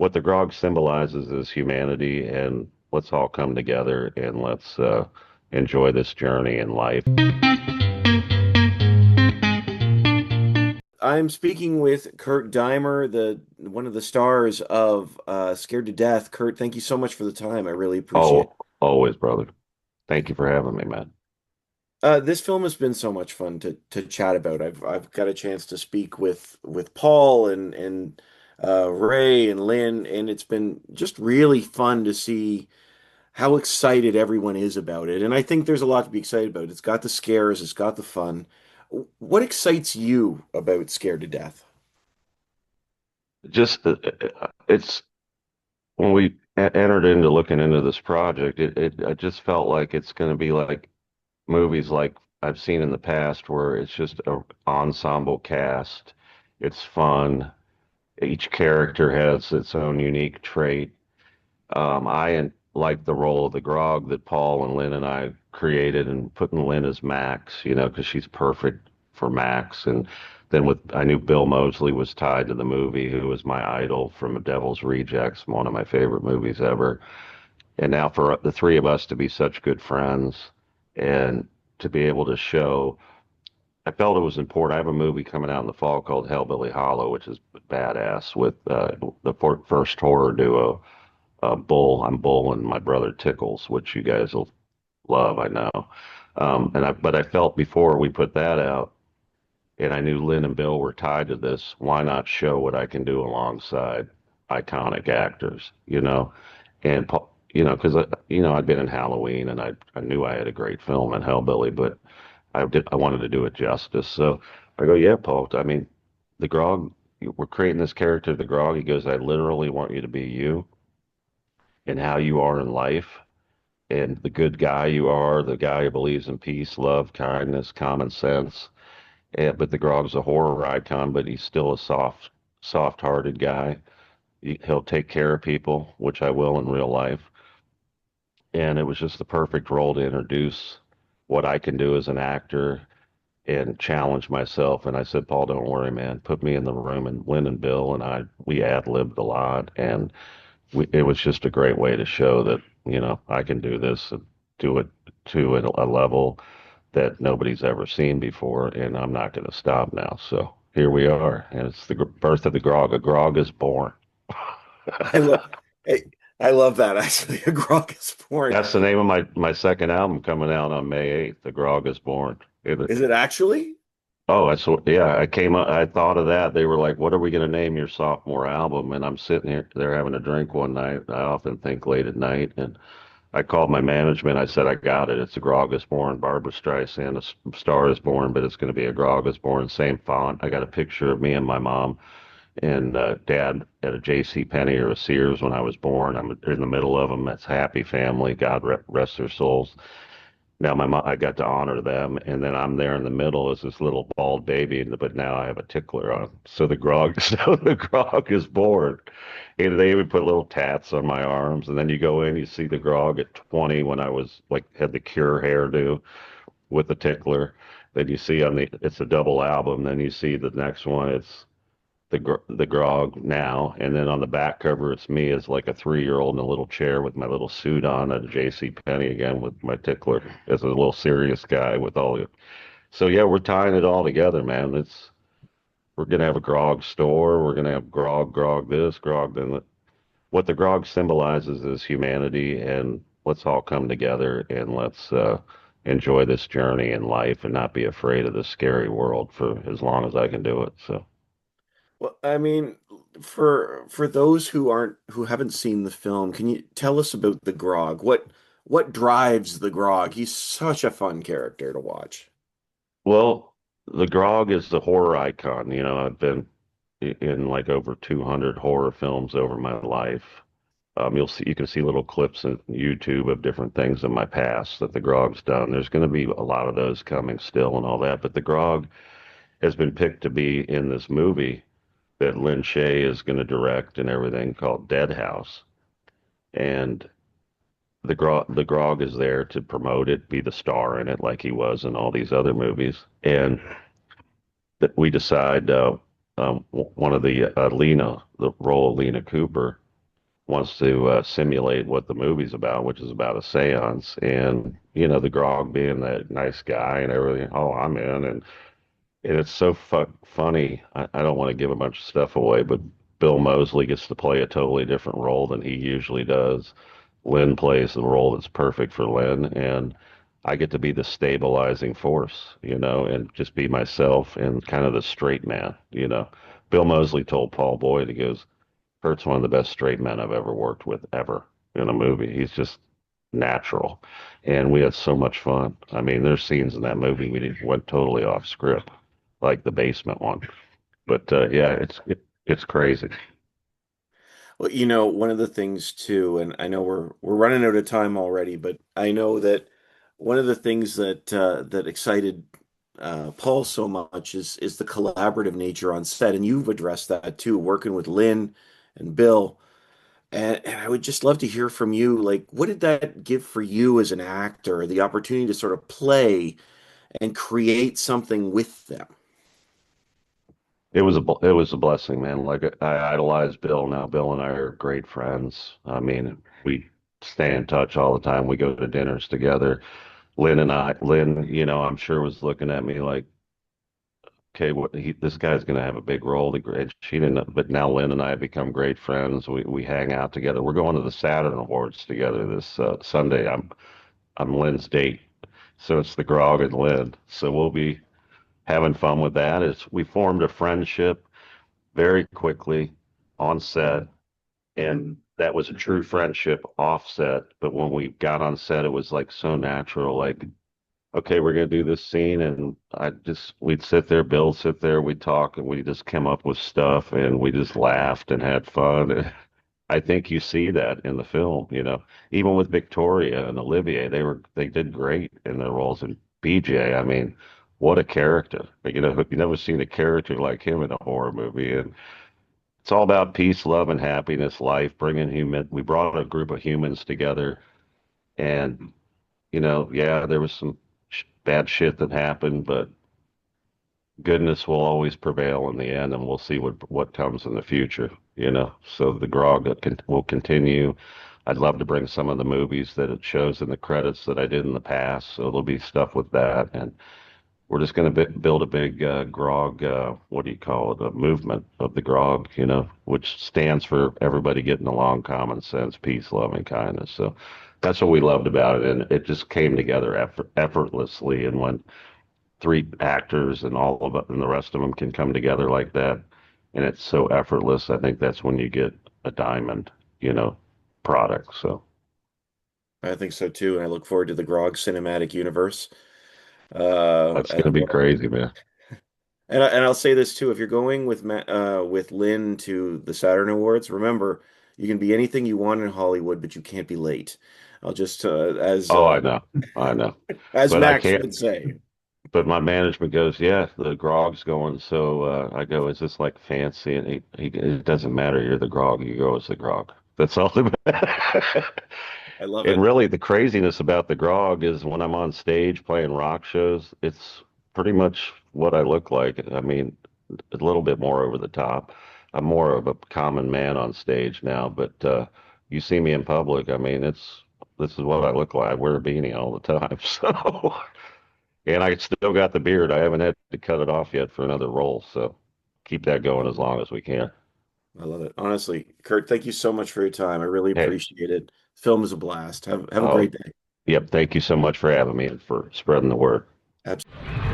what the grog symbolizes is humanity, and let's all come together and let's enjoy this journey in life. I'm speaking with Kurt Deimer, the one of the stars of Scared to Death. Kurt, thank you so much for the time. I really appreciate it. Oh, always, brother. Thank you for having me, man. This film has been so much fun to chat about. I've got a chance to speak with Paul and Ray and Lynn, and it's been just really fun to see how excited everyone is about it. And I think there's a lot to be excited about. It's got the scares, it's got the fun. What excites you about Scared to Death? Just it's when we entered into looking into this project, I just felt like it's going to be like movies like I've seen in the past where it's just a ensemble cast. It's fun. Each character has its own unique trait. Like the role of the Grog that Paul and Lynn and I created, and putting Lynn as Max, because she's perfect for Max. And then I knew Bill Moseley was tied to the movie, who was my idol from Devil's Rejects, one of my favorite movies ever. And now for the three of us to be such good friends and to be able to show, I felt it was important. I have a movie coming out in the fall called Hellbilly Hollow, which is badass with first horror duo, I'm Bull and my brother Tickles, which you guys will love, I know. But I felt before we put that out, and I knew Lynn and Bill were tied to this, why not show what I can do alongside iconic actors, And because I'd been in Halloween and I knew I had a great film in Hellbilly, but I wanted to do it justice. So I go, yeah, Paul. I mean, the Grog, we're creating this character, the Grog. He goes, I literally want you to be you and how you are in life and the good guy you are, the guy who believes in peace, love, kindness, common sense. But the Grog's a horror icon, but he's still a soft-hearted guy. He'll take care of people, which I will in real life. And it was just the perfect role to introduce what I can do as an actor and challenge myself. And I said, Paul, don't worry, man. Put me in the room. And Lynn and Bill and we ad-libbed a lot. And it was just a great way to show that, I can do this and do it to a level that nobody's ever seen before. And I'm not going to stop now. So here we are. And it's the birth of the Grog. A Grog is born. I love hey, I love that actually. A Grog is born. That's the name of my second album coming out on May 8th. The Grog is born. Is it actually? Oh, yeah, I thought of that. They were like, what are we going to name your sophomore album? And I'm sitting here, there having a drink one night. I often think late at night. And I called my management. I said, I got it. It's a Grog is born. Barbara Streisand, Star is born, but it's going to be a Grog is born. Same font. I got a picture of me and my mom and dad at a J.C. Penney or a Sears when I was born. I'm in the middle of them. That's happy family. God rest their souls. Now my mom, I got to honor them, and then I'm there in the middle as this little bald baby, but now I have a tickler on. So the Grog, so the Grog is born. And they even put little tats on my arms, and then you go in, you see the Grog at 20 when I was like had the Cure hairdo with the tickler. Then you see it's a double album. Then you see the next one, it's the Grog now, and then on the back cover it's me as like a 3-year-old in a little chair with my little suit on at a J.C. Penney again with my tickler as a little serious guy with all the. So yeah, we're tying it all together, man. We're gonna have a Grog store. We're gonna have Grog this, Grog then. What the Grog symbolizes is humanity, and let's all come together and let's enjoy this journey in life and not be afraid of the scary world for as long as I can do it. So. Well, I mean, for those who haven't seen the film, can you tell us about the Grog? What drives the Grog? He's such a fun character to watch. Well, the Grog is the horror icon. I've been in like over 200 horror films over my life. You can see little clips on YouTube of different things in my past that the Grog's done. There's going to be a lot of those coming still and all that, but the Grog has been picked to be in this movie that Lynn Shaye is going to direct and everything called Dead House. And the Grog is there to promote it, be the star in it like he was in all these other movies. And that we decide one of the Lena, the role of Lena Cooper, wants to simulate what the movie's about, which is about a seance. And, the Grog being that nice guy and everything, oh, I'm in. And it's so funny. I don't want to give a bunch of stuff away, but Bill Moseley gets to play a totally different role than he usually does. Lynn plays the role that's perfect for Lynn, and I get to be the stabilizing force, and just be myself and kind of the straight man. Bill Moseley told Paul Boyd, he goes, Kurt's one of the best straight men I've ever worked with ever in a movie. He's just natural. And we had so much fun. I mean, there's scenes in that movie went totally off script, like the basement one. But yeah, it's crazy. Well, one of the things too, and I know we're running out of time already, but I know that one of the things that excited Paul so much is the collaborative nature on set, and you've addressed that too, working with Lynn and Bill. And I would just love to hear from you, like, what did that give for you as an actor, the opportunity to sort of play and create something with them? It was a blessing, man. Like I idolize Bill now. Bill and I are great friends. I mean, we stay in touch all the time. We go to dinners together. Lynn, I'm sure was looking at me like, okay, this guy's going to have a big role. And she didn't, but now Lynn and I have become great friends. We hang out together. We're going to the Saturn Awards together this Sunday. I'm Lynn's date, so it's the Grog and Lynn. So we'll be having fun with that. We formed a friendship very quickly on set, and that was a true friendship offset. But when we got on set, it was like so natural. Like, okay, we're gonna do this scene, and we'd sit there, Bill sit there, we'd talk, and we just came up with stuff, and we just laughed and had fun. And I think you see that in the film, even with Victoria and Olivier, they did great in their roles. And BJ, I mean, what a character! You've never seen a character like him in a horror movie, and it's all about peace, love, and happiness, life, we brought a group of humans together, and yeah, there was some bad shit that happened, but goodness will always prevail in the end, and we'll see what comes in the future. So the Grog will continue. I'd love to bring some of the movies that it shows in the credits that I did in the past, so there'll be stuff with that, and we're just going to build a big Grog, what do you call it, a movement of the Grog, which stands for everybody getting along, common sense, peace, love, and kindness. So that's what we loved about it, and it just came together effortlessly. And when three actors and all of it and the rest of them can come together like that, and it's so effortless, I think that's when you get a diamond, you know, product. So I think so too, and I look forward to the Grog cinematic universe that's going as to be well. crazy, man. And I'll say this too: if you're going with Lynn to the Saturn Awards, remember you can be anything you want in Hollywood, but you can't be late. I'll just Oh, I know, as but I Max can't. would say. But my management goes, yeah, the Grog's going. So I go, is this like fancy? And it doesn't matter. You're the Grog. You go as the Grog. That's all that matters. I love And it. really, the craziness about the Grog is when I'm on stage playing rock shows, it's pretty much what I look like. I mean, a little bit more over the top. I'm more of a common man on stage now, but you see me in public, I mean, this is what I look like. I wear a beanie all the time. So, and I still got the beard. I haven't had to cut it off yet for another role. So keep that going as long as we can. I love it. Honestly, Kurt, thank you so much for your time. I really Hey, appreciate it. Film is a blast. Have a oh, great day. yep. Thank you so much for having me and for spreading the word. Absolutely.